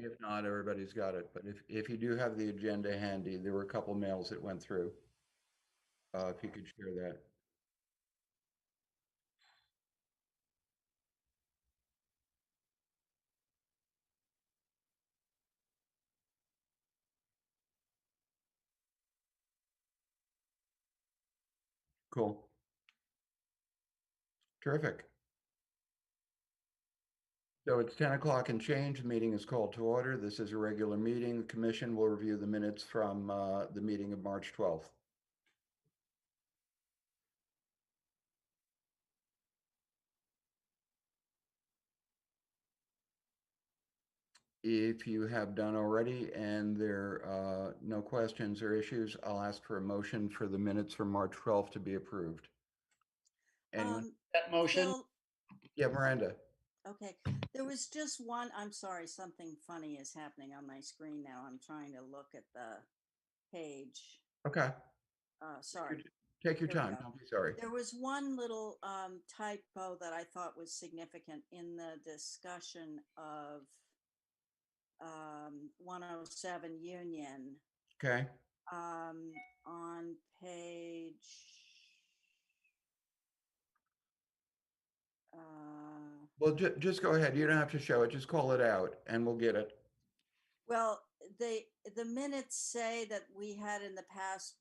If not, everybody's got it. But if you do have the agenda handy, there were a couple mails that went through. If you could share that. Cool. Terrific. So it's 10 o'clock and change. The meeting is called to order. This is a regular meeting. The commission will review the minutes from the meeting of March 12th. If you have done already and there are no questions or issues, I'll ask for a motion for the minutes from March 12th to be approved. Anyone? That motion, Phil, Yeah, Miranda. okay, there was just one, I'm sorry, something funny is happening on my screen now. I'm trying to look at the page. Okay, Sorry. take your Here we time. go. Don't be sorry. There was one little typo that I thought was significant in the discussion of 107 Union Okay, on page well, just go ahead. You don't have to show it. Just call it out and we'll get it. well, the minutes say that we had in the past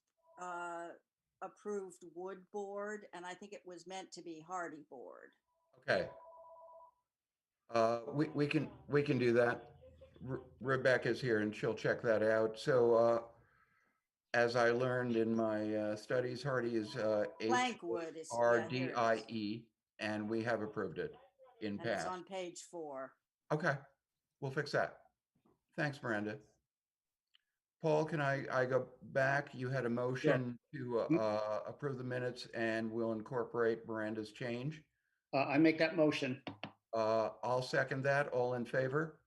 approved wood board, and I think it was meant to be hardy board. Okay. We can do that. Rebecca's here and she'll check that out. So as I learned in my studies, hardy is Plank wood is, yeah, here it is. HRDIE, and we have approved it in And it's past. on page 4. Okay, we'll fix that. Thanks, Miranda. Paul, can I go back? You had a motion to approve the minutes and we'll incorporate Miranda's change. I make that motion. I'll second that. All in favor?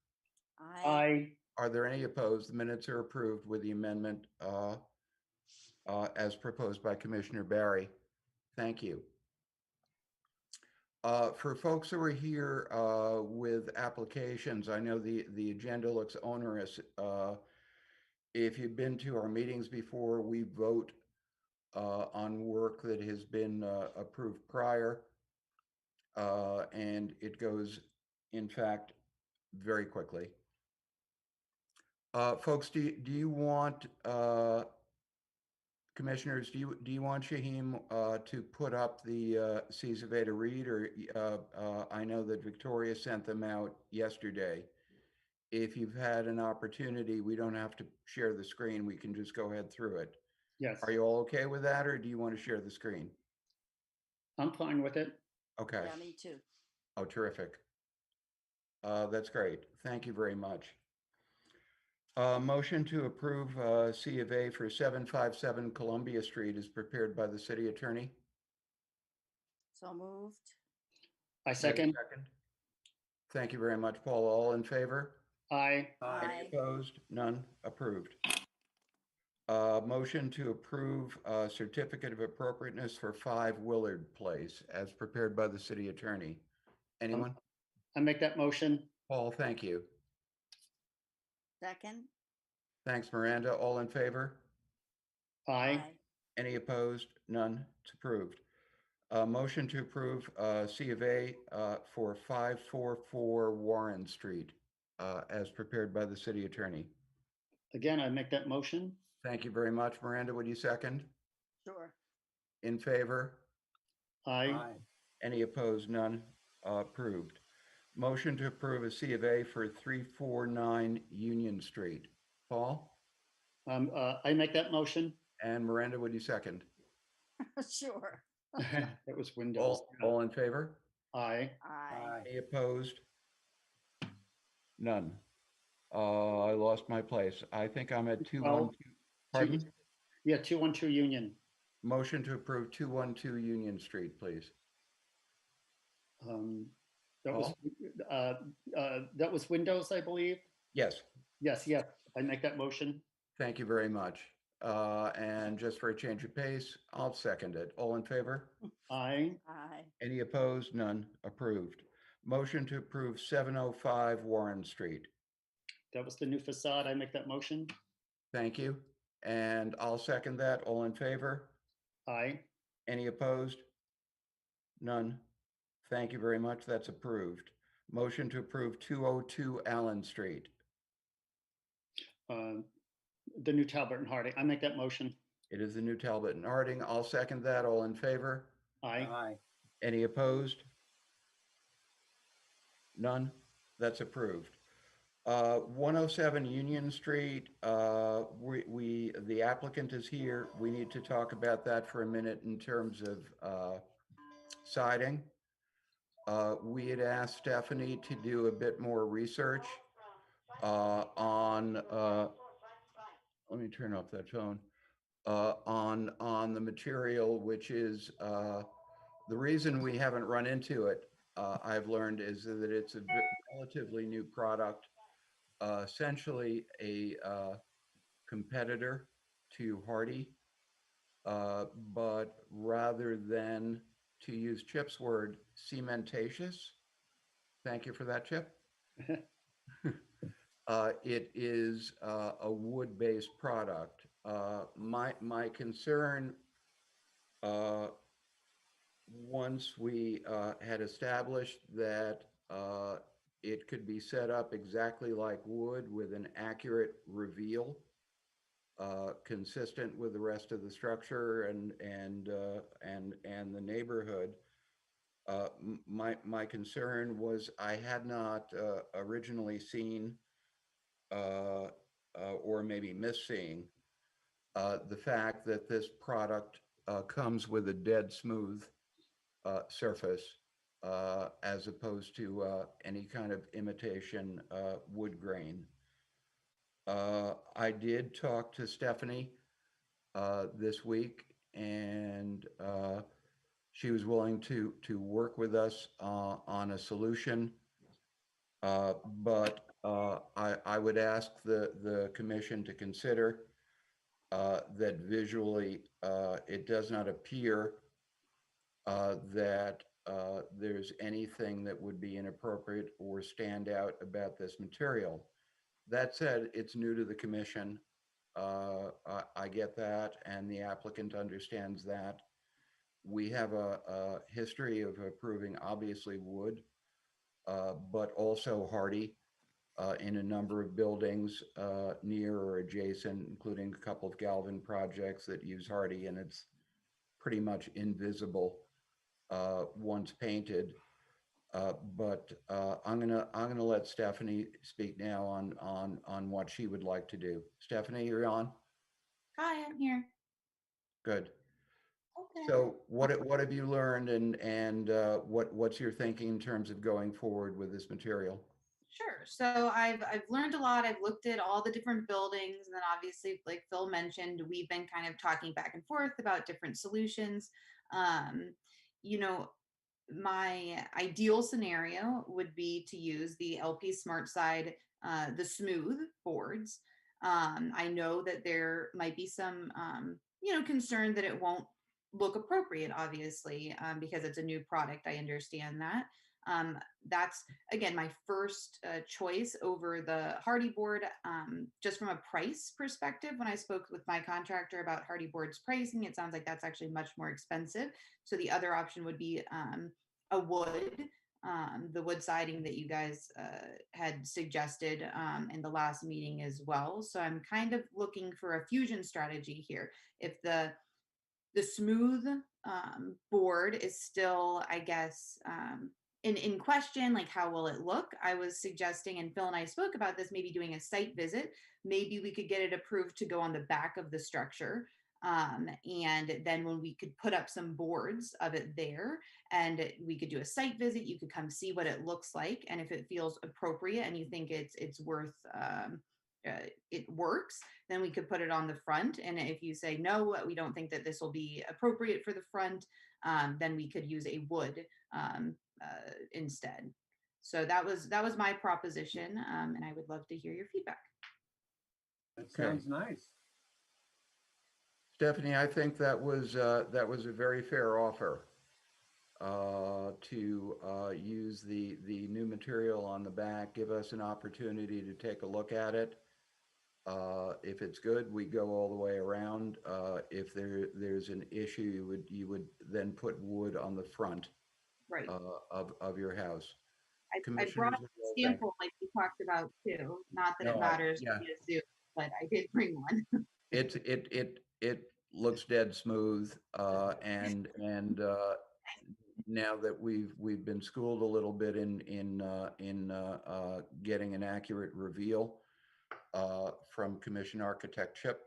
I, Are there any opposed? The minutes are approved with the amendment as proposed by Commissioner Barry. Thank you. For folks who are here with applications, I know the agenda looks onerous. If you've been to our meetings before, we vote on work that has been approved prior. And it goes, in fact, very quickly. Folks, do you want, commissioners, do you want Shaheem to put up the CSVA to read, or I know that Victoria sent them out yesterday. If you've had an opportunity, we don't have to share the screen. We can just go ahead through it. yes, Are you all okay with that, or do you want to share the screen? I'm fine with it. Okay. Yeah, me too. Oh, terrific. That's great. Thank you very much. Motion to approve C of A for 757 Columbia Street is prepared by the city attorney. So moved. I Is there a second. Thank you very much, Paul. All in favor? I, Aye. Any opposed? None. Approved. Motion to approve certificate of appropriateness for 5 Willard Place as prepared by the city attorney. Anyone? I make that motion. Paul, thank you. Second. Thanks, Miranda. All in favor? I, Any opposed? None. It's approved. Motion to approve C of A for 544 Warren Street as prepared by the city attorney. again, I make that motion. Thank you very much. Miranda, would you second? Sure. In favor? I, Any opposed? None. Approved. Motion to approve a C of A for 349 Union Street. Paul? I make that motion. And Miranda, would you second? Sure. That was Windows. All in favor? I, Aye. Any opposed? None. I lost my place. I think I'm at 212. Pardon? yeah, 212 Union. Motion to approve 212 Union Street, please. That was Windows, I believe. Yes, Yes, I make that motion. thank you very much. And just for a change of pace, I'll second it. All in favor? I, Aye. Any opposed? None. Approved. Motion to approve 705 Warren Street. That was the new facade. I make that motion. Thank you. And I'll second that. All in favor? Aye. Any opposed? None. Thank you very much. That's approved. Motion to approve 202 Allen Street. The new Talbot and Harding. I make that motion. It is the new Talbot and Harding. I'll second that. All in favor? Aye. Any opposed? None. That's approved. 107 Union Street, the applicant is here. We need to talk about that for a minute in terms of siding. We had asked Stephanie to do a bit more research on, let me turn off that phone, on the material, which is the reason we haven't run into it, I've learned, is that it's a relatively new product. Essentially a competitor to Hardy, but rather than, to use Chip's word, cementatious. Thank you for that, Chip. It is a wood-based product. My concern, once we had established that it could be set up exactly like wood with an accurate reveal, consistent with the rest of the structure and the neighborhood. My concern was I had not originally seen or maybe misseeing the fact that this product comes with a dead smooth surface, as opposed to any kind of imitation wood grain. I did talk to Stephanie this week, and she was willing to work with us on a solution. But I would ask the commission to consider that visually it does not appear that there's anything that would be inappropriate or stand out about this material. That said, it's new to the commission. I get that, and the applicant understands that. We have a history of approving obviously wood, but also hardy in a number of buildings near or adjacent, including a couple of Galvin projects that use hardy, and it's pretty much invisible once painted. But I'm gonna let Stephanie speak now on what she would like to do. Stephanie, you're on. Hi, I'm here. Good. Okay. So what have you learned, and what's your thinking in terms of going forward with this material? Sure. So I've learned a lot. I've looked at all the different buildings, and then obviously, like Phil mentioned, we've been kind of talking back and forth about different solutions. You know, my ideal scenario would be to use the LP Smart Side, the smooth boards. I know that there might be some, concern that it won't look appropriate, obviously, because it's a new product. I understand that. That's, again, my first choice over the Hardy board, just from a price perspective. When I spoke with my contractor about Hardy board's pricing, it sounds like that's actually much more expensive. So the other option would be a wood, the wood siding that you guys had suggested in the last meeting as well. So I'm kind of looking for a fusion strategy here. If the smooth board is still, I guess, in question, like how will it look? I was suggesting, and Phil and I spoke about this, maybe doing a site visit. Maybe we could get it approved to go on the back of the structure. And then when we could put up some boards of it there, and we could do a site visit, you could come see what it looks like. And if it feels appropriate and you think it's worth, it works, then we could put it on the front. And if you say, no, we don't think that this will be appropriate for the front, then we could use a wood instead. So that was my proposition, and I would love to hear your feedback. That sounds nice. Stephanie, I think that was a very fair offer. to use the new material on the back, give us an opportunity to take a look at it. If it's good, we go all the way around. If there's an issue, you would then put wood on the front Right. of your house. I Commissioners, brought what a do you all think? sample like we talked about too. Not that No, it matters yeah. via Zoom, but I did bring one. It looks dead smooth, and now that we've been schooled a little bit in getting an accurate reveal from Commission Architect Chip,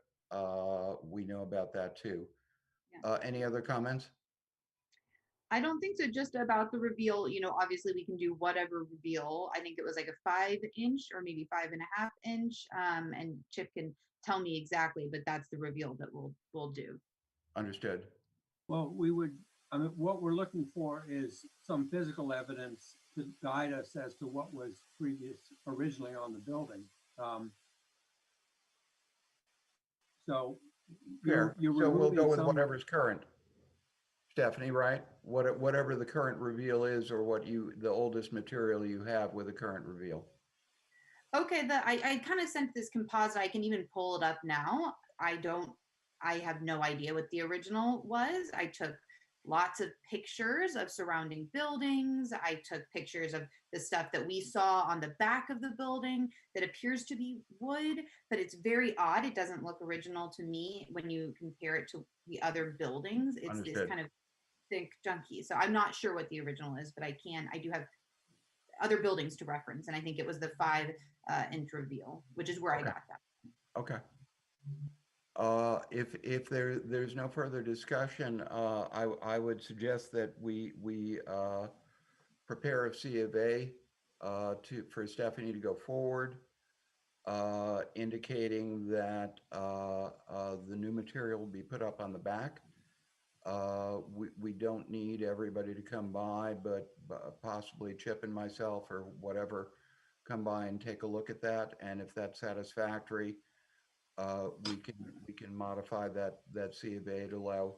we know about that too. Yeah. Any other comments? I don't think so. Just about the reveal, obviously we can do whatever reveal. I think it was like a 5-inch or maybe 5.5-inch. And Chip can tell me exactly, but that's the reveal that we'll do. Understood. Well, I mean, what we're looking for is some physical evidence to guide us as to what was originally on the building. So Fair. you're So we'll go removing with some- whatever's current. Stephanie, right? Whatever the current reveal is, or the oldest material you have with the current reveal. Okay, I kind of sent this composite. I can even pull it up now. I have no idea what the original was. I took lots of pictures of surrounding buildings. I took pictures of the stuff that we saw on the back of the building that appears to be wood, but it's very odd. It doesn't look original to me when you compare it to the other buildings. It's this Understood. kind of thick, junky. So I'm not sure what the original is, but I do have other buildings to reference. And I think it was the 5-inch reveal, which is where I Okay. got that. Okay. If there's no further discussion, I would suggest that we prepare a C of A for Stephanie to go forward, indicating that the new material will be put up on the back. We don't need everybody to come by, but possibly Chip and myself or whatever come by and take a look at that. And if that's satisfactory, we can modify that C of A to allow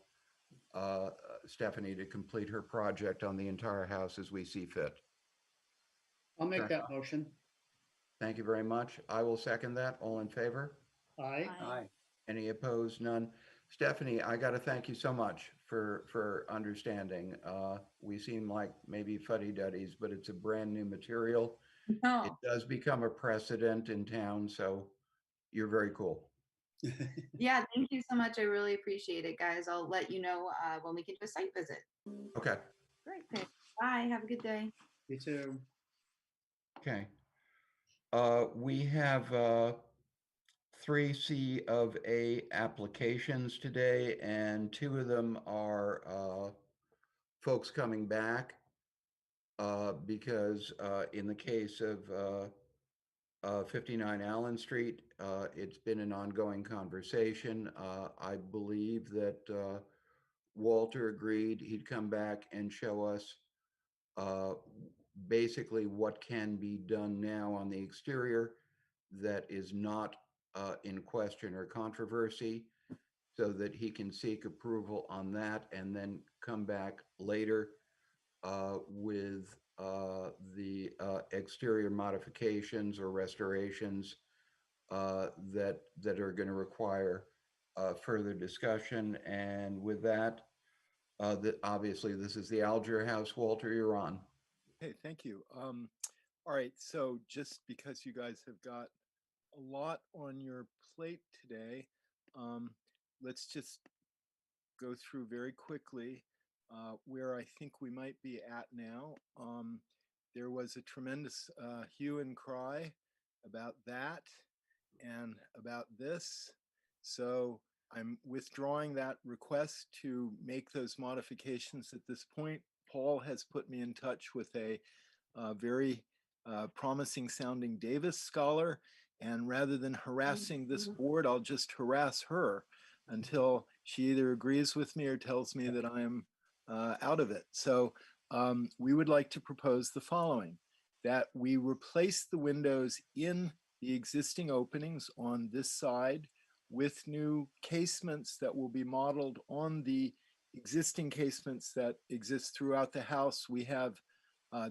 Stephanie to complete her project on the entire house as we see fit. I'll make Okay. that motion. Thank you very much. I will second that. All in favor? Aye. Aye. Any opposed? None. Stephanie, I got to thank you so much for understanding. We seem like maybe fuddy-duddies, but it's a brand new material. It No. does become a precedent in town, so you're very cool. Yeah, thank you so much. I really appreciate it, guys. I'll let you know when we can do a site visit. Okay. Great. Okay. Bye. Have a good day. You too. Okay. We have 3 C of A applications today, and 2 of them are folks coming back because in the case of 59 Allen Street, it's been an ongoing conversation. I believe that Walter agreed he'd come back and show us basically what can be done now on the exterior that is not in question or controversy, so that he can seek approval on that and then come back later with the exterior modifications or restorations that are going to require further discussion. And with that, obviously this is the Alger House. Walter, you're on. Hey, thank you. All right, so just because you guys have got a lot on your plate today, let's just go through very quickly where I think we might be at now. There was a tremendous hue and cry about that and about this. So I'm withdrawing that request to make those modifications at this point. Paul has put me in touch with a very promising sounding Davis scholar. And rather than harassing this board, I'll just harass her until she either agrees with me or tells me that I am out of it. So we would like to propose the following: that we replace the windows in the existing openings on this side with new casements that will be modeled on the existing casements that exist throughout the house. We have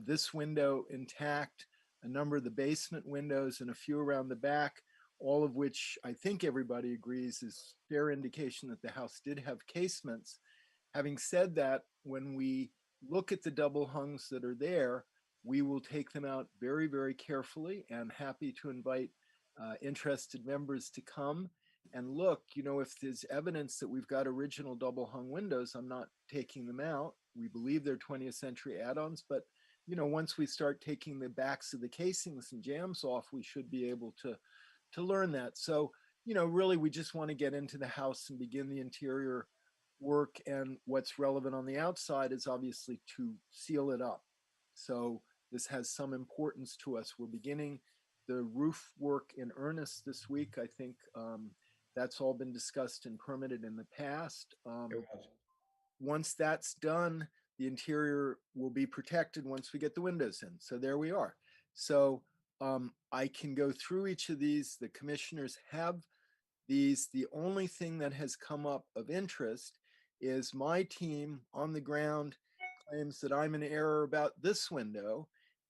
this window intact, a number of the basement windows, and a few around the back, all of which I think everybody agrees is fair indication that the house did have casements. Having said that, when we look at the double hungs that are there, we will take them out very, very carefully, and happy to invite interested members to come and look. You know, if there's evidence that we've got original double hung windows, I'm not taking them out. We believe they're 20th century add-ons, but you know, once we start taking the backs of the casings and jambs off, we should be able to learn that. So, you know, really we just want to get into the house and begin the interior work, and what's relevant on the outside is obviously to seal it up. So this has some importance to us. We're beginning the roof work in earnest this week. I think that's all been discussed and permitted in the past. It was. Once that's done, the interior will be protected once we get the windows in. So there we are. So I can go through each of these. The commissioners have these. The only thing that has come up of interest is my team on the ground claims that I'm in error about this window.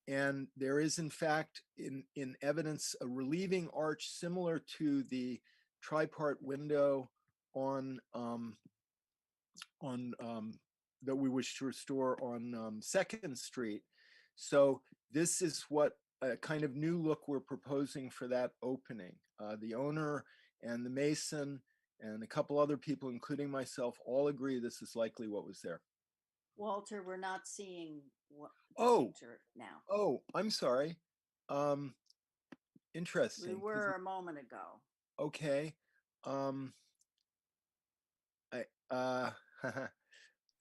And there is, in fact, in evidence, a relieving arch similar to the tripart window on that we wish to restore on 2nd Street. So this is what a kind of new look we're proposing for that opening. The owner and the mason and a couple other people, including myself, all agree this is likely what was there. Walter, we're not seeing what the Oh. picture now. Oh, I'm sorry. Interesting. We 'cause were a moment ago. okay. I'm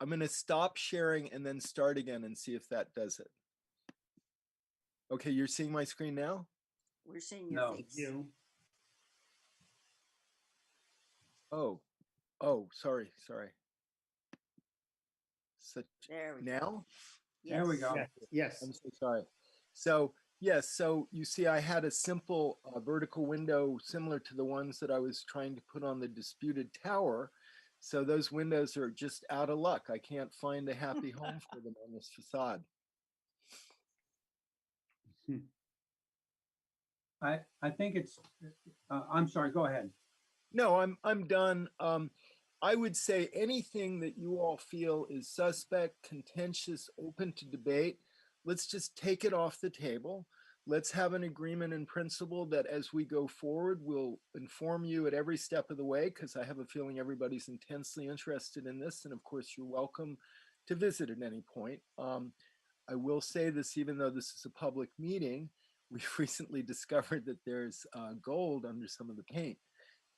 going to stop sharing and then start again and see if that does it. Okay, you're seeing my screen now? We're seeing your No. face. You. Oh, sorry. Such There we go. now? There we Yes. go. Yes. Yes. I'm so sorry. So yes, so you see I had a simple vertical window similar to the ones that I was trying to put on the disputed tower. So those windows are just out of luck. I can't find a happy home for them on this facade. I think it's, I'm sorry, go ahead. No, I'm done. I would say anything that you all feel is suspect, contentious, open to debate, let's just take it off the table. Let's have an agreement in principle that as we go forward, we'll inform you at every step of the way, because I have a feeling everybody's intensely interested in this. And of course, you're welcome to visit at any point. I will say this, even though this is a public meeting, we've recently discovered that there's gold under some of the paint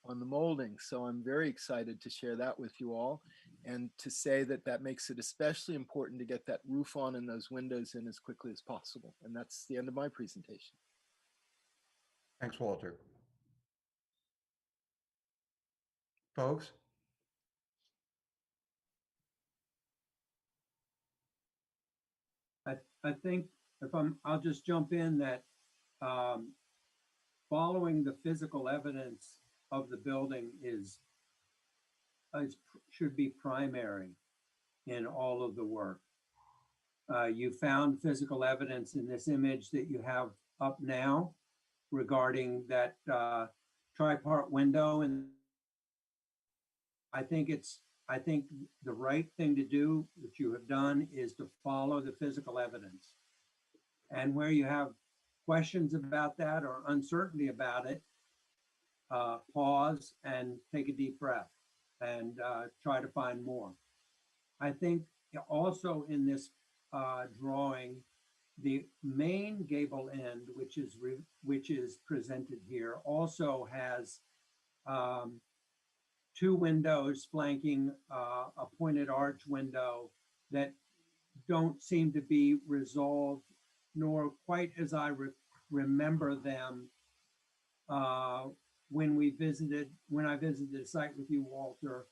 on the molding. So I'm very excited to share that with you all, and to say that that makes it especially important to get that roof on and those windows in as quickly as possible. And that's the end of my presentation. Thanks, Walter. Folks? I think I'll just jump in that following the physical evidence of the building should be primary in all of the work. You found physical evidence in this image that you have up now regarding that tripart window, and I think the right thing to do that you have done is to follow the physical evidence. And where you have questions about that or uncertainty about it, pause and take a deep breath and try to find more. I think also in this drawing, the main gable end, which is presented here, also has two windows flanking a pointed arch window that don't seem to be resolved, nor quite as I remember them when I visited the site with you, Walter.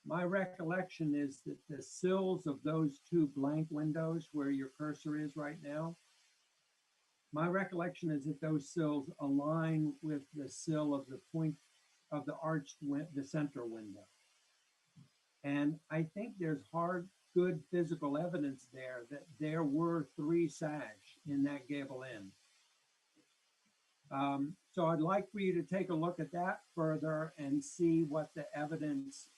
My recollection is that the sills of those two blank windows where your cursor is right now, my recollection is that those sills align with the sill of the point of the arched, the center window. And I think there's good physical evidence there that there were 3 sash in that gable end. So I'd like for you to take a look at that further and see what the evidence,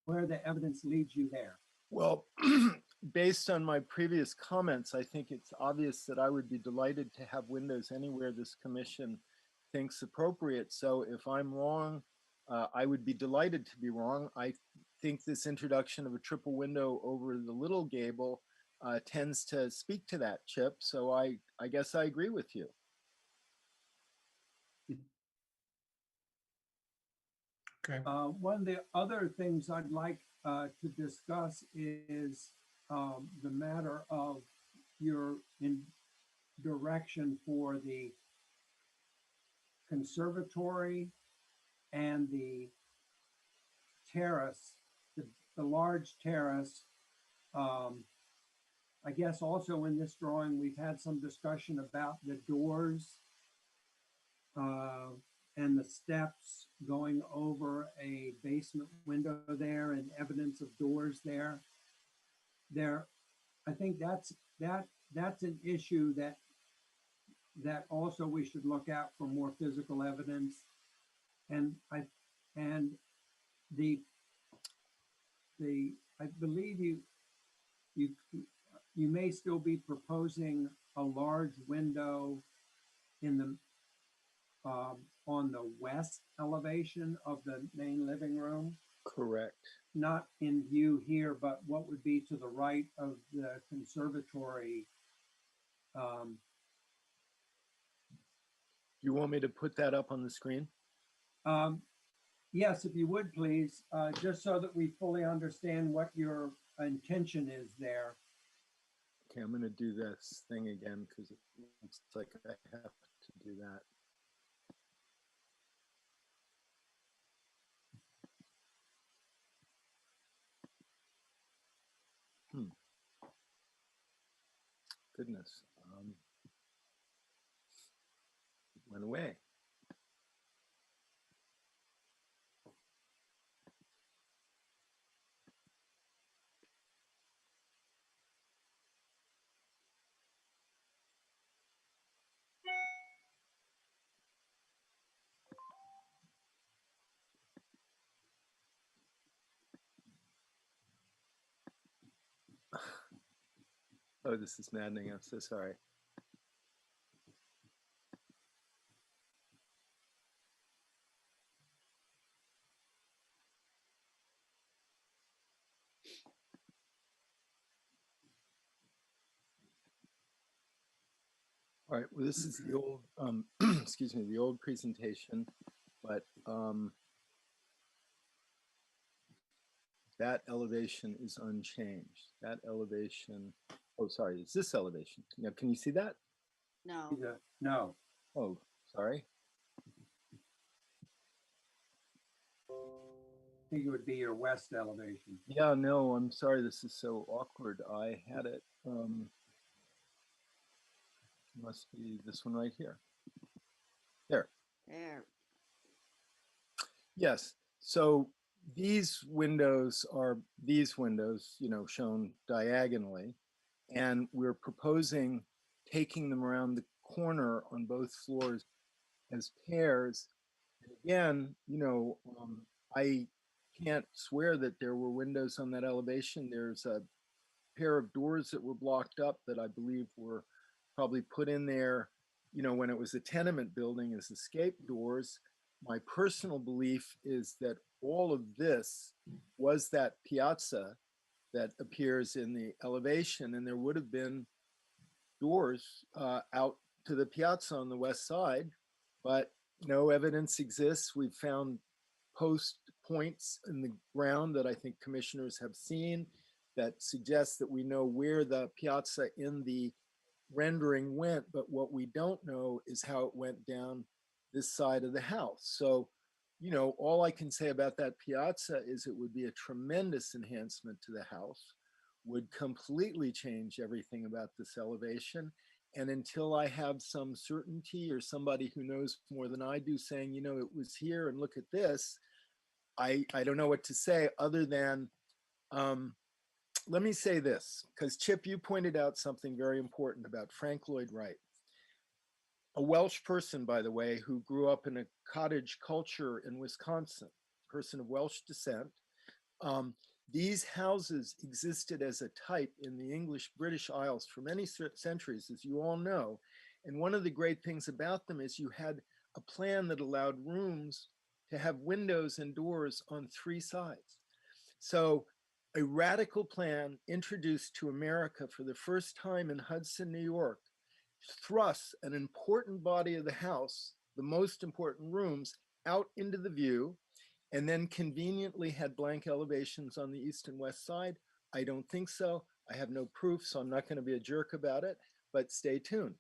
where the evidence leads you there. Well, based on my previous comments, I think it's obvious that I would be delighted to have windows anywhere this commission thinks appropriate. So if I'm wrong, I would be delighted to be wrong. I think this introduction of a triple window over the little gable tends to speak to that, Chip. So I guess I agree with you. Okay. One of the other things I'd like to discuss is the matter of your direction for the conservatory and the terrace, the large terrace. I guess also in this drawing, we've had some discussion about the doors and the steps going over a basement window there and evidence of doors there. I think that's an issue that also we should look at for more physical evidence. And I believe you may still be proposing a large window in the on the west elevation of the main living room. Correct. Not in view here, but what would be to the right of the conservatory. You want me to put that up on the screen? Yes, if you would please, just so that we fully understand what your intention is there. Okay, I'm going to do this thing again because it looks like I have to do that. Goodness, it went away. Oh, this is maddening. I'm so sorry. All right, well, this is the old, excuse me, the old presentation, but that elevation is unchanged. That elevation, oh, sorry, it's this elevation. Now, can you see that? No, No. Oh, sorry. I think it would be your west elevation. Yeah, no, I'm sorry. This is so awkward. I had it. Must be this one right here. There. there. Yes. So these windows are these windows, you know, shown diagonally, and we're proposing taking them around the corner on both floors as pairs. Again, you know, I can't swear that there were windows on that elevation. There's a pair of doors that were blocked up that I believe were probably put in there, you know, when it was a tenement building as escape doors. My personal belief is that all of this was that piazza that appears in the elevation, and there would have been doors out to the piazza on the west side, but no evidence exists. We've found post points in the ground that I think commissioners have seen that suggests that we know where the piazza in the rendering went, but what we don't know is how it went down this side of the house. So, you know, all I can say about that piazza is it would be a tremendous enhancement to the house, would completely change everything about this elevation. And until I have some certainty or somebody who knows more than I do saying, you know, it was here and look at this, I don't know what to say other than, let me say this, because Chip, you pointed out something very important about Frank Lloyd Wright, a Welsh person, by the way, who grew up in a cottage culture in Wisconsin, person of Welsh descent. These houses existed as a type in the English British Isles for many centuries, as you all know. And one of the great things about them is you had a plan that allowed rooms to have windows and doors on 3 sides. So a radical plan introduced to America for the first time in Hudson, New York, thrusts an important body of the house, the most important rooms, out into the view, and then conveniently had blank elevations on the east and west side. I don't think so. I have no proof, so I'm not going to be a jerk about it, but stay tuned.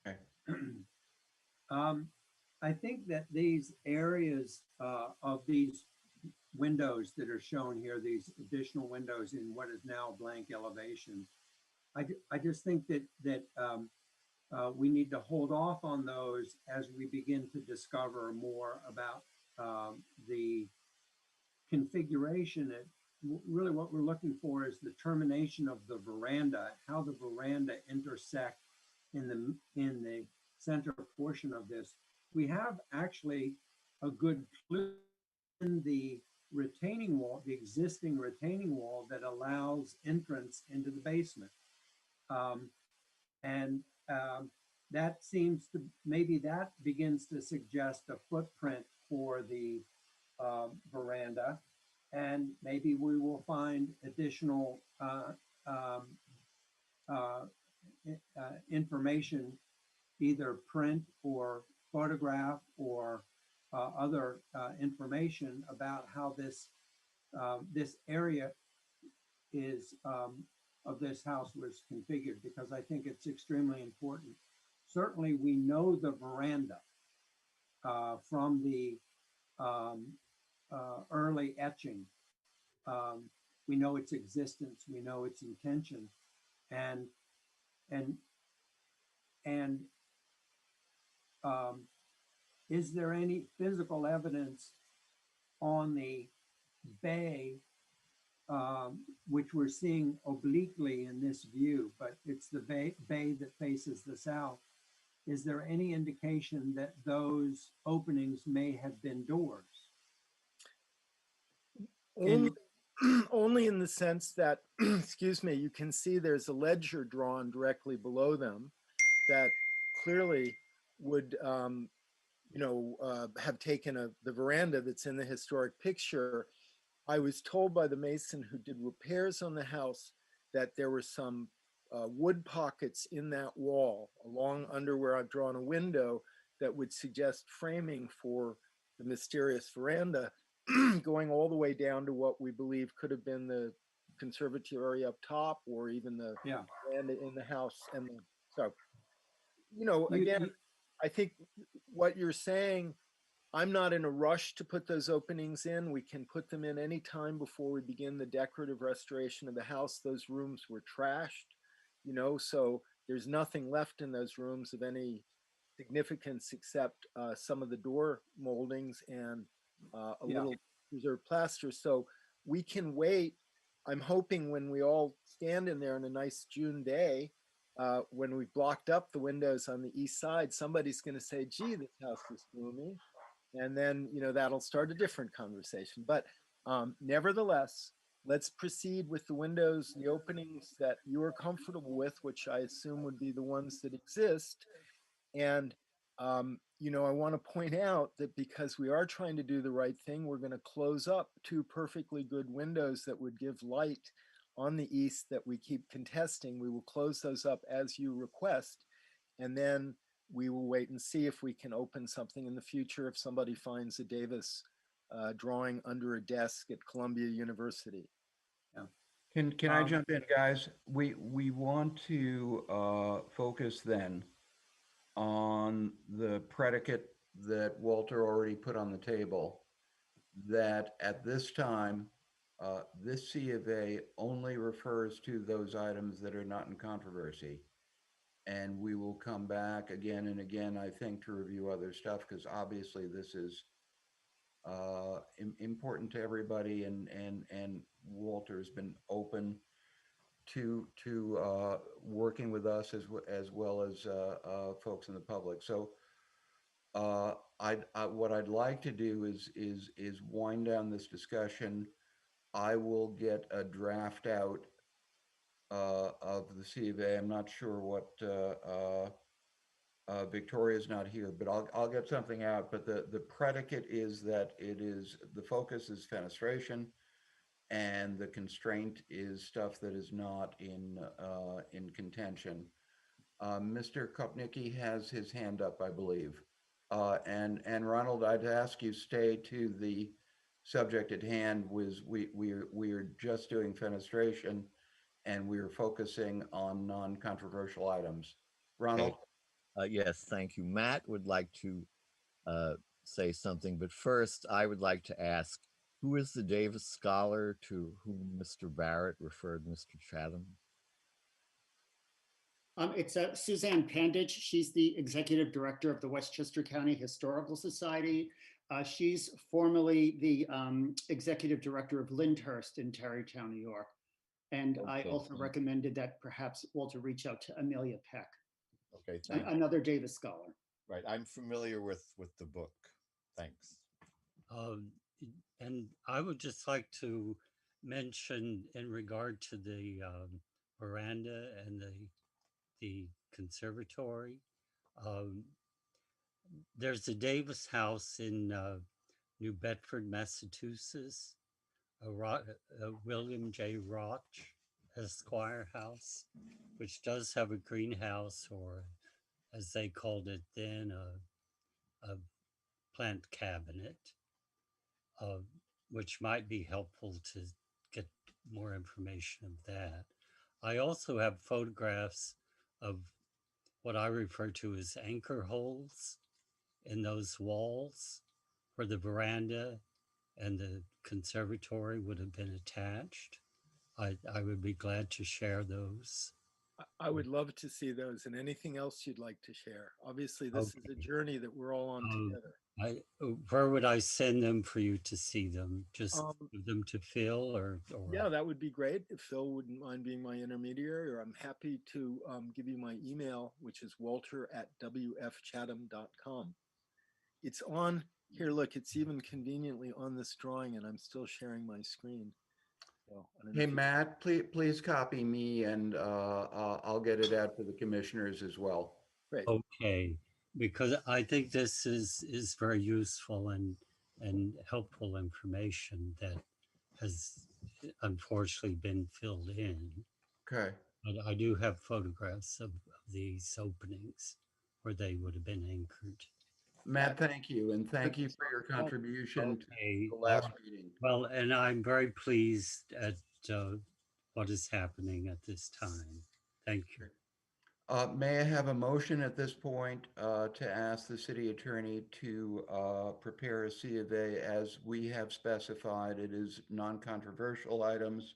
Okay. I think that these areas of these windows that are shown here, these additional windows in what is now blank elevations, I just think that we need to hold off on those as we begin to discover more about the configuration. Really what we're looking for is the termination of the veranda, how the veranda intersect in the center portion of this. We have actually a good clue in the retaining wall, the existing retaining wall that allows entrance into the basement. That seems to, maybe that begins to suggest a footprint for the veranda, and maybe we will find additional information, either print or photograph or other information about how this this area is of this house was configured, because I think it's extremely important. Certainly, we know the veranda from the early etching. We know its existence. We know its intention, and is there any physical evidence on the bay, which we're seeing obliquely in this view, but it's the bay that faces the south? Is there any indication that those openings may have been doors? Only in the sense that, excuse me, you can see there's a ledger drawn directly below them that clearly would, have taken the veranda that's in the historic picture. I was told by the mason who did repairs on the house that there were some wood pockets in that wall along under where I've drawn a window that would suggest framing for the mysterious veranda, going all the way down to what we believe could have been the conservatory up top, or even the veranda in the house. And so, again, I think what you're saying, I'm not in a rush to put those openings in. We can put them in any time before we begin the decorative restoration of the house. Those rooms were trashed, so there's nothing left in those rooms of any significance except some of the door moldings and a little preserved plaster. So we can wait. I'm hoping when we all stand in there on a nice June day, when we've blocked up the windows on the east side, somebody's going to say, gee, this house is gloomy. And then, that'll start a different conversation. But nevertheless, let's proceed with the windows, the openings that you are comfortable with, which I assume would be the ones that exist. And, I want to point out that because we are trying to do the right thing, we're going to close up 2 perfectly good windows that would give light on the east that we keep contesting. We will close those up as you request. And then we will wait and see if we can open something in the future if somebody finds a Davis drawing under a desk at Columbia University. Can I jump in, guys? We want to focus then on the predicate that Walter already put on the table, that at this time, this C of A only refers to those items that are not in controversy. And we will come back again and again, I think, to review other stuff, because obviously this is important to everybody, and Walter's been open to working with us as well as folks in the public. So what I'd like to do is wind down this discussion. I will get a draft out of the C of A. I'm not sure what Victoria's not here, but I'll get something out. But the predicate is that the focus is fenestration, and the constraint is stuff that is not in contention. Mr. Kopnicki has his hand up, I believe. And Ronald, I'd ask you stay to the subject at hand. We're just doing fenestration, and we're focusing on non-controversial items. Ronald? Yes, thank you. Matt would like to say something, but first I would like to ask, who is the Davis Scholar to whom Mr. Barrett referred Mr. Chatham? It's Suzanne Panditch. She's the executive director of the Westchester County Historical Society. She's formerly the executive director of Lyndhurst in Tarrytown, New York. And I Okay, also thank- recommended that perhaps Walter reach out to Amelia Peck, Okay, thank you. another Davis Scholar. Right, I'm familiar with the book. Thanks. And I would just like to mention in regard to the veranda and the conservatory, there's a Davis House in New Bedford, Massachusetts, a William J. Roch Esquire house, which does have a greenhouse, or as they called it then, a plant cabinet, which might be helpful to get more information of that. I also have photographs of what I refer to as anchor holes in those walls where the veranda and the conservatory would have been attached. I would be glad to share those. I would love to see those, and anything else you'd like to share. Obviously, this is a journey that we're all on together. Where would I send them for you to see them? Just give them to Phil or Yeah, that would be great. If Phil wouldn't mind being my intermediary, or I'm happy to give you my email, which is walter@wfchatham.com. It's on here. Look, it's even conveniently on this drawing, and I'm still sharing my screen. So, I don't know Hey, if you- Matt, please copy me, and I'll get it out to the commissioners as well. Great. Okay, because I think this is very useful and helpful information that has unfortunately been filled in. Okay. But I do have photographs of these openings where they would have been anchored. Matt, thank you, and thank you for your contribution to Okay, the last meeting. well, and I'm very pleased at what is happening at this time. Thank you. May I have a motion at this point to ask the city attorney to prepare a C of A as we have specified? It is non-controversial items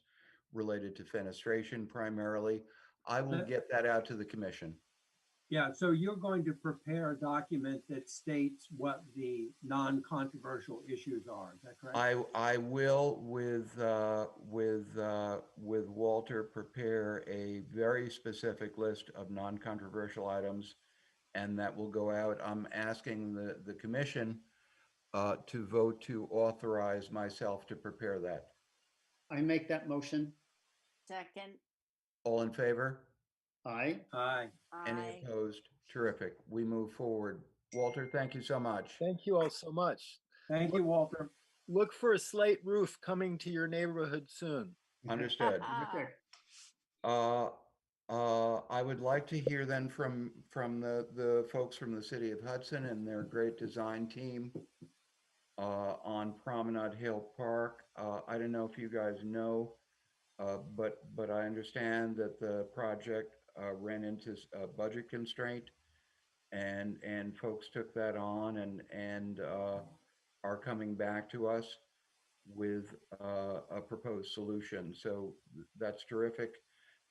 related to fenestration primarily. I will get that out to the commission. Yeah, so you're going to prepare a document that states what the non-controversial issues are, is that correct? I will with Walter prepare a very specific list of non-controversial items, and that will go out. I'm asking the commission to vote to authorize myself to prepare that. I make that motion. Second, All in favor? Aye. Aye. Any I, opposed? Terrific. We move forward. Walter, thank you so much. Thank you all so much. Thank you, Walter. Look for a slate roof coming to your neighborhood soon. Understood. Terrific. I would like to hear then from the folks from the city of Hudson and their great design team on Promenade Hill Park. I don't know if you guys know, but I understand that the project ran into a budget constraint, and folks took that on and are coming back to us with a proposed solution. So that's terrific.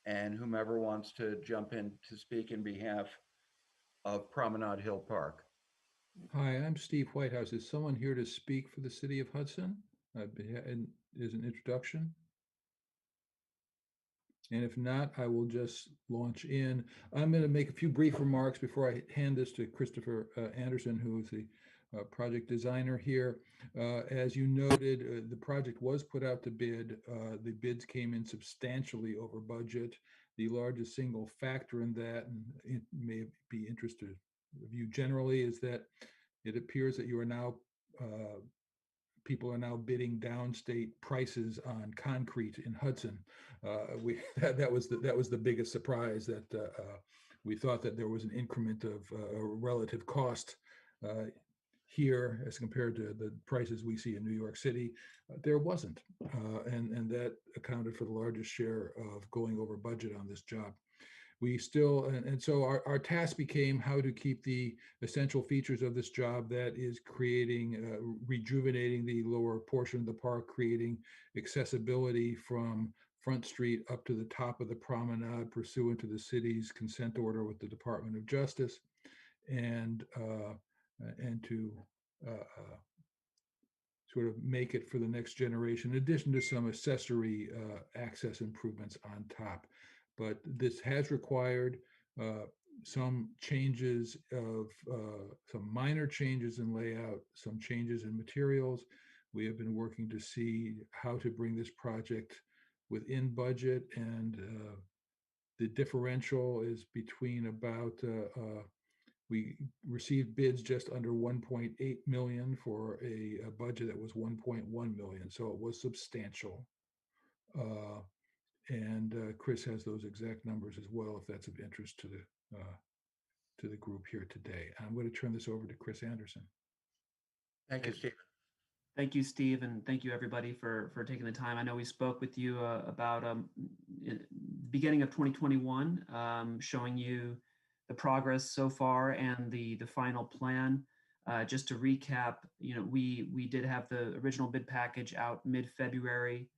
And whomever wants to jump in to speak in behalf of Promenade Hill Park. Hi, I'm Steve Whitehouse. Is someone here to speak for the city of Hudson? And is an introduction? And if not, I will just launch in. I'm going to make a few brief remarks before I hand this to Christopher Anderson, who is the project designer here. As you noted, the project was put out to bid. The bids came in substantially over budget. The largest single factor in that, and it may be interested of you generally, is that it appears that you are now people are now bidding downstate prices on concrete in Hudson. We that was the biggest surprise, that we thought that there was an increment of relative cost here as compared to the prices we see in New York City. There wasn't, and that accounted for the largest share of going over budget on this job. We still, and so our task became how to keep the essential features of this job, that is creating, rejuvenating the lower portion of the park, creating accessibility from Front Street up to the top of the promenade pursuant to the city's consent order with the Department of Justice, and to sort of make it for the next generation, in addition to some accessory access improvements on top. But this has required some changes of some minor changes in layout, some changes in materials. We have been working to see how to bring this project within budget, and the differential is between about we received bids just under 1.8 million for a budget that was 1.1 million, so it was substantial. And Chris has those exact numbers as well, if that's of interest to the group here today. I'm going to turn this over to Chris Anderson. Thank you, Stephen. Thank you, Steve, and thank you everybody for taking the time. I know we spoke with you about the beginning of 2021, showing you the progress so far and the final plan. Just to recap, we did have the original bid package out mid-February.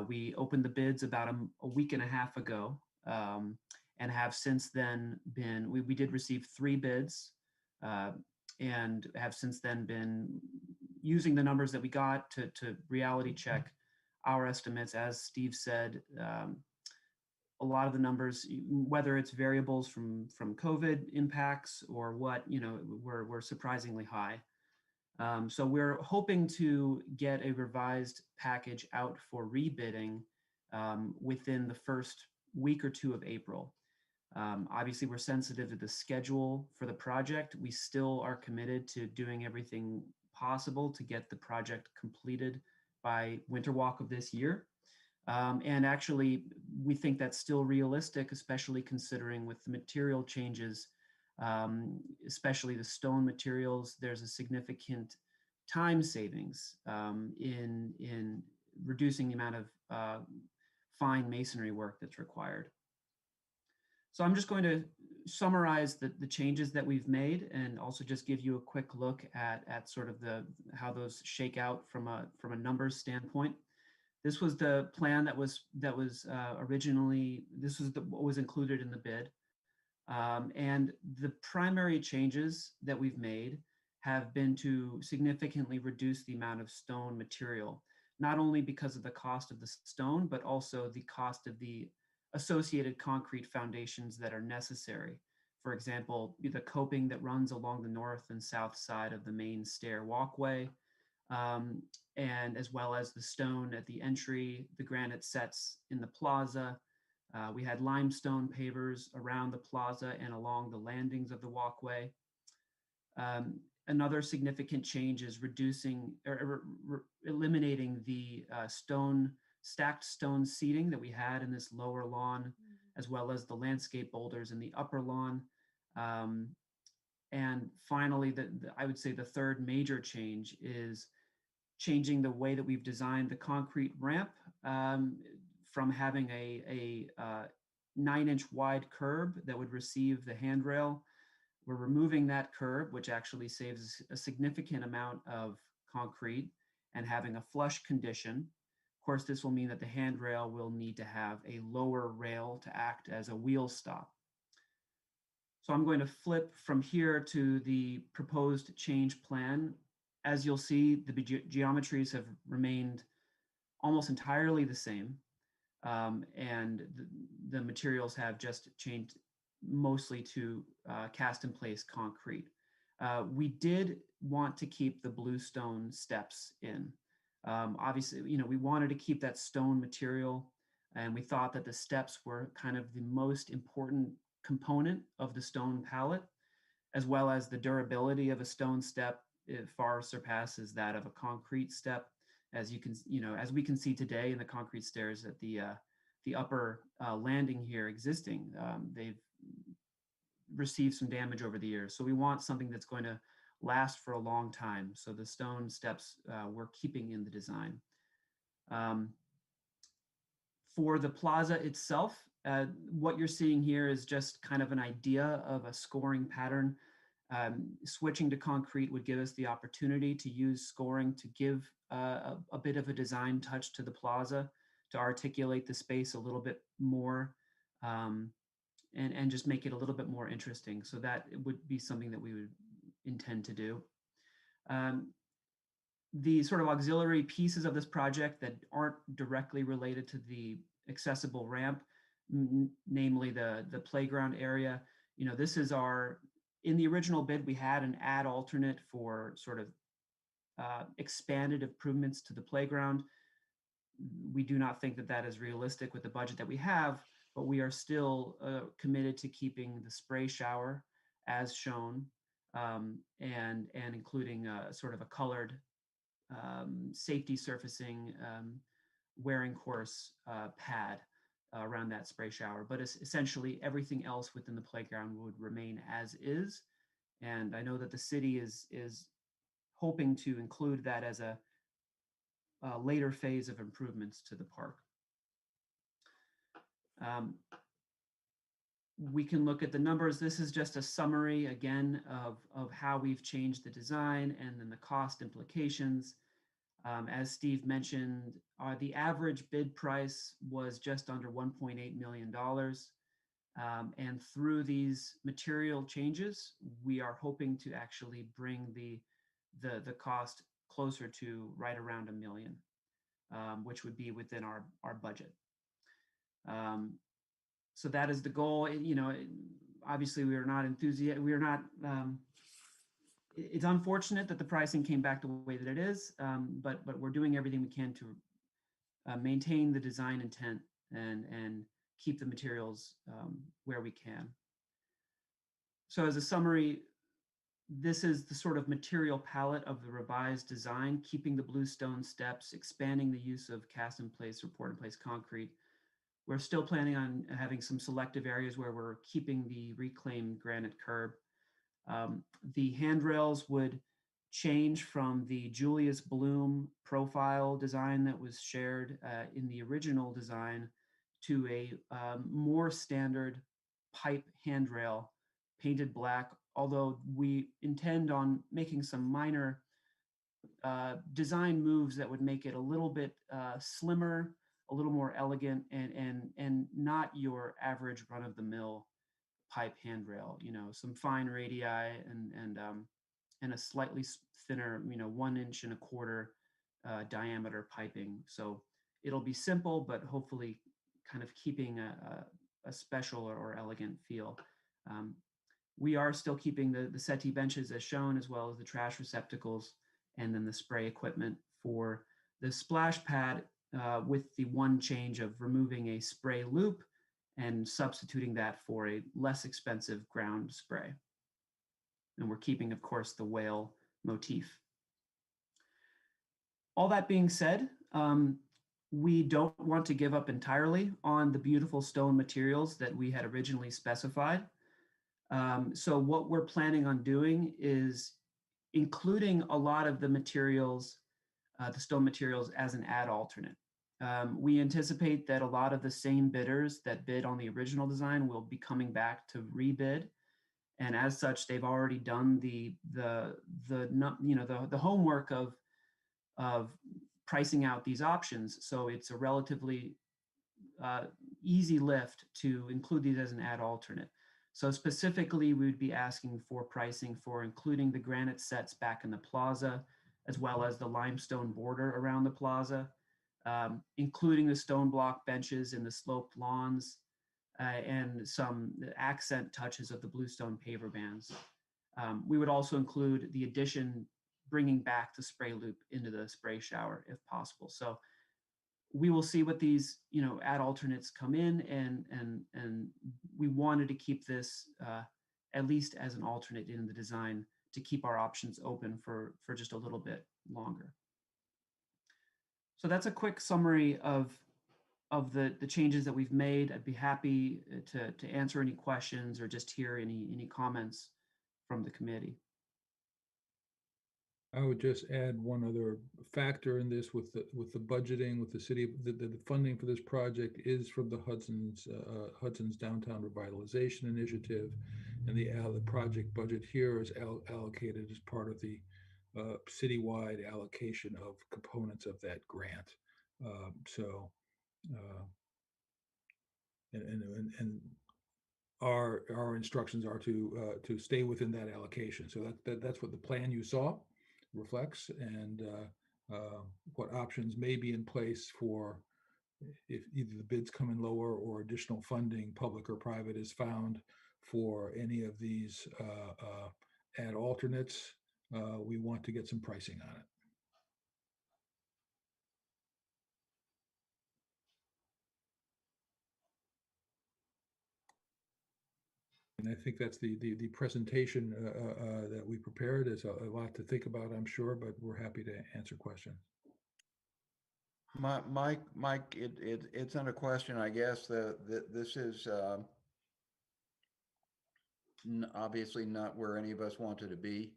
We opened the bids about a week and a half ago, and have since then been, we did receive 3 bids, and have since then been using the numbers that we got to reality check our estimates. As Steve said, a lot of the numbers, whether it's variables from COVID impacts or what, were surprisingly high. So we're hoping to get a revised package out for rebidding within the first week or 2 of April. Obviously, we're sensitive to the schedule for the project. We still are committed to doing everything possible to get the project completed by Winter Walk of this year. And actually, we think that's still realistic, especially considering with the material changes, especially the stone materials. There's a significant time savings in reducing the amount of fine masonry work that's required. So I'm just going to summarize the changes that we've made, and also just give you a quick look at sort of how those shake out from a numbers standpoint. This was the plan that was originally, this was what was included in the bid. And the primary changes that we've made have been to significantly reduce the amount of stone material, not only because of the cost of the stone, but also the cost of the associated concrete foundations that are necessary. For example, the coping that runs along the north and south side of the main stair walkway, and as well as the stone at the entry, the granite sets in the plaza. We had limestone pavers around the plaza and along the landings of the walkway. Another significant change is reducing or eliminating the stacked stone seating that we had in this lower lawn, as well as the landscape boulders in the upper lawn. And finally, I would say the third major change is changing the way that we've designed the concrete ramp, from having a 9-inch wide curb that would receive the handrail. We're removing that curb, which actually saves a significant amount of concrete, and having a flush condition. Of course, this will mean that the handrail will need to have a lower rail to act as a wheel stop. So I'm going to flip from here to the proposed change plan. As you'll see, the geometries have remained almost entirely the same. And the materials have just changed mostly to cast in place concrete. We did want to keep the bluestone steps in. Obviously, we wanted to keep that stone material, and we thought that the steps were kind of the most important component of the stone palette, as well as the durability of a stone step. It far surpasses that of a concrete step. As you can, as we can see today in the concrete stairs at the upper landing here existing, they've received some damage over the years. So we want something that's going to last for a long time. So the stone steps we're keeping in the design. For the plaza itself, what you're seeing here is just kind of an idea of a scoring pattern. Switching to concrete would give us the opportunity to use scoring to give a bit of a design touch to the plaza, to articulate the space a little bit more, and just make it a little bit more interesting. So that would be something that we would intend to do. The sort of auxiliary pieces of this project that aren't directly related to the accessible ramp, namely the playground area, this is in the original bid, we had an ad alternate for sort of expanded improvements to the playground. We do not think that that is realistic with the budget that we have, but we are still committed to keeping the spray shower as shown, and including sort of a colored safety surfacing wearing course pad around that spray shower. But essentially everything else within the playground would remain as is. And I know that the city is hoping to include that as a later phase of improvements to the park. We can look at the numbers. This is just a summary again of how we've changed the design and then the cost implications. As Steve mentioned, the average bid price was just under $1.8 million. And through these material changes, we are hoping to actually bring the cost closer to right around $1 million, which would be within our budget. So that is the goal. Obviously we are not enthusiastic. We are not. It's unfortunate that the pricing came back the way that it is, but we're doing everything we can to maintain the design intent and keep the materials where we can. So as a summary, this is the sort of material palette of the revised design, keeping the bluestone steps, expanding the use of cast in place or poured in place concrete. We're still planning on having some selective areas where we're keeping the reclaimed granite curb. The handrails would change from the Julius Bloom profile design that was shared in the original design to a more standard pipe handrail painted black, although we intend on making some minor design moves that would make it a little bit slimmer, a little more elegant, and not your average run-of-the-mill pipe handrail. Some fine radii and a slightly thinner, 1.25 inch diameter piping. So it'll be simple, but hopefully kind of keeping a special or elegant feel. We are still keeping the settee benches as shown, as well as the trash receptacles, and then the spray equipment for the splash pad, with the one change of removing a spray loop and substituting that for a less expensive ground spray. And we're keeping, of course, the whale motif. All that being said, we don't want to give up entirely on the beautiful stone materials that we had originally specified. So what we're planning on doing is including a lot of the materials, the stone materials, as an ad alternate. We anticipate that a lot of the same bidders that bid on the original design will be coming back to rebid, and as such, they've already done the homework of pricing out these options. So it's a relatively easy lift to include these as an ad alternate. So specifically, we would be asking for pricing for including the granite sets back in the plaza, as well as the limestone border around the plaza, including the stone block benches and the sloped lawns, and some accent touches of the bluestone paver bands. We would also include the addition, bringing back the spray loop into the spray shower if possible. So we will see what these, add alternates come in, and we wanted to keep this at least as an alternate in the design to keep our options open for just a little bit longer. So that's a quick summary of the changes that we've made. I'd be happy to answer any questions or just hear any comments from the committee. I would just add one other factor in this with the budgeting, with the city, the funding for this project is from the Hudson's Downtown Revitalization Initiative, and the project budget here is allocated as part of the citywide allocation of components of that grant. And our instructions are to stay within that allocation. So that's what the plan you saw reflects, and what options may be in place for if either the bids come in lower or additional funding, public or private, is found for any of these add alternates. We want to get some pricing on it. And I think that's the presentation that we prepared. Is a lot to think about, I'm sure, but we're happy to answer questions. Mike, it's not a question, I guess. This is obviously not where any of us wanted to be.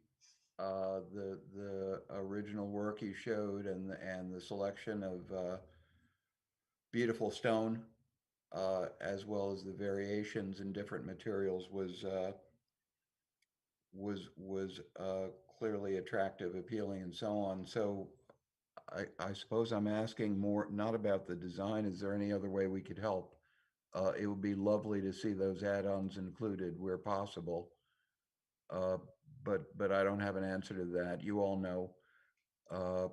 The original work you showed and the selection of beautiful stone, as well as the variations in different materials, was clearly attractive, appealing, and so on. So I suppose I'm asking more, not about the design. Is there any other way we could help? It would be lovely to see those add-ons included where possible. But I don't have an answer to that. You all know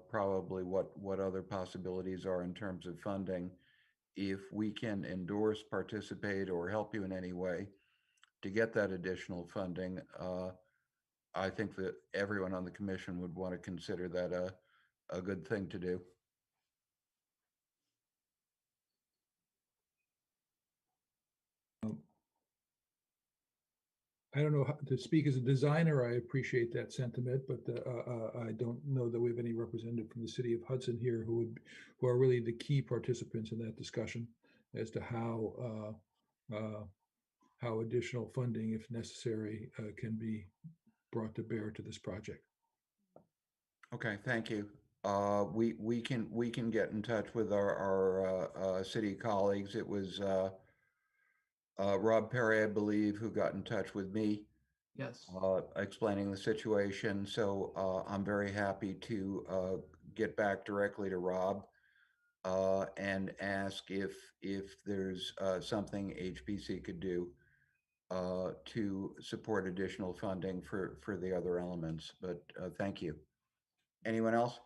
probably what other possibilities are in terms of funding. If we can endorse, participate, or help you in any way to get that additional funding, I think that everyone on the commission would want to consider that a good thing to do. I don't know how to speak as a designer. I appreciate that sentiment, but I don't know that we have any representative from the city of Hudson here who are really the key participants in that discussion as to how additional funding, if necessary, can be brought to bear to this project. Okay, thank you. We can get in touch with our city colleagues. It was Rob Perry, I believe, who got in touch with me, Yes. explaining the situation. So I'm very happy to get back directly to Rob and ask if there's something HPC could do to support additional funding for the other elements. But thank you. Anyone else?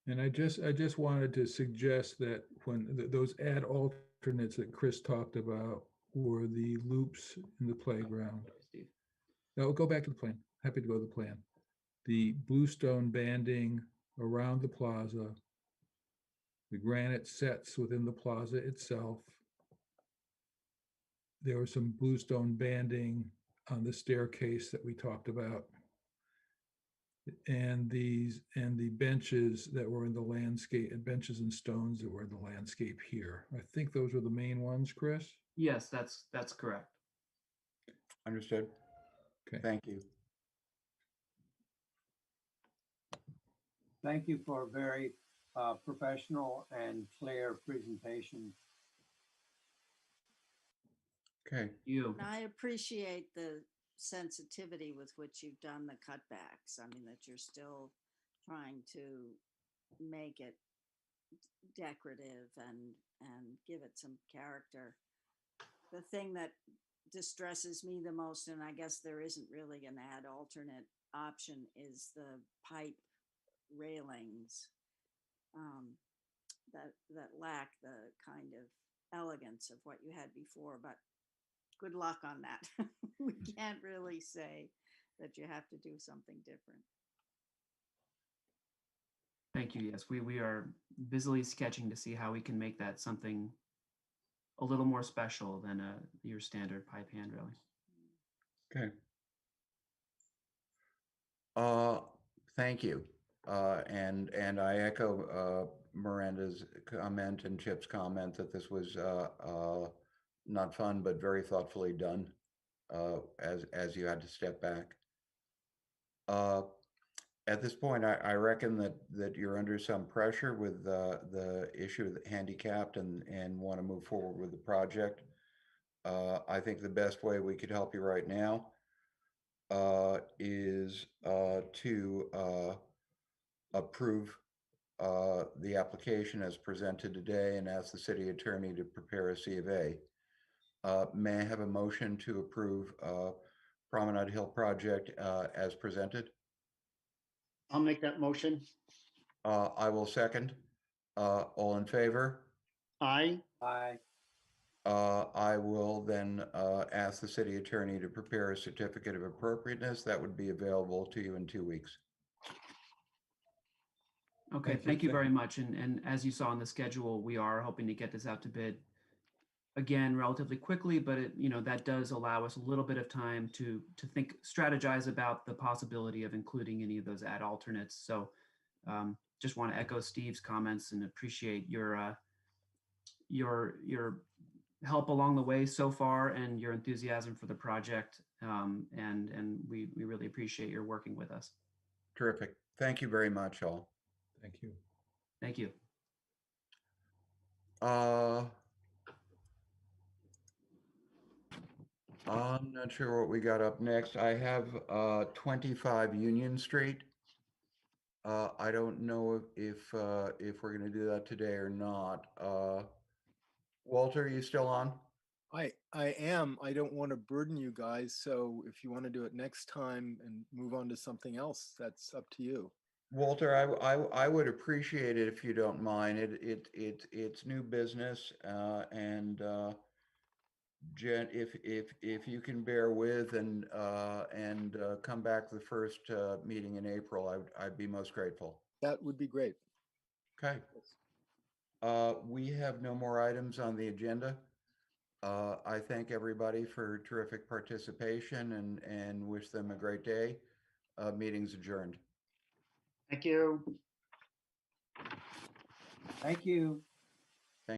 And I just wanted to suggest that when those add alternates that Chris talked about were the loops in the playground. Steve. No, go back to the plan. Happy to go to the plan. The bluestone banding around the plaza, the granite sets within the plaza itself. There was some bluestone banding on the staircase that we talked about. And the benches that were in the landscape, and benches and stones that were in the landscape here. I think those are the main ones, Chris? Yes, that's correct. Understood. Okay. Thank you. Thank you for a very professional and clear presentation. Okay. You. And I appreciate the sensitivity with which you've done the cutbacks. I mean, that you're still trying to make it decorative and give it some character. The thing that distresses me the most, and I guess there isn't really an ad alternate option, is the pipe railings that lack the kind of elegance of what you had before, but good luck on that. We can't really say that you have to do something different. Thank you. Yes, we are busily sketching to see how we can make that something a little more special than your standard pipe hand railing. Okay. Thank you. And I echo Miranda's comment and Chip's comment that this was not fun, but very thoughtfully done, as you had to step back. At this point, I reckon that you're under some pressure with the issue of the handicapped and want to move forward with the project. I think the best way we could help you right now is to approve the application as presented today and ask the city attorney to prepare a C of A. May I have a motion to approve Promenade Hill project as presented? I'll make that motion. I will second. All in favor? Aye. Aye. I will then ask the city attorney to prepare a certificate of appropriateness that would be available to you in 2 weeks. Okay, Thank you. thank you very much. And as you saw on the schedule, we are hoping to get this out to bid again relatively quickly, but that does allow us a little bit of time to strategize about the possibility of including any of those ad alternates. So just want to echo Steve's comments and appreciate your help along the way so far and your enthusiasm for the project. And we really appreciate your working with us. Terrific. Thank you very much, all. Thank you. Thank you. I'm not sure what we got up next. I have 25 Union Street. I don't know if we're going to do that today or not. Walter, are you still on? I am. I don't want to burden you guys, so if you want to do it next time and move on to something else, that's up to you. Walter, I would appreciate it if you don't mind. It's new business, and Jen, if you can bear with and come back to the first meeting in April, I'd be most grateful. That would be great. Okay. We have no more items on the agenda. I thank everybody for terrific participation and wish them a great day. Meeting's adjourned. Thank you. Thank you.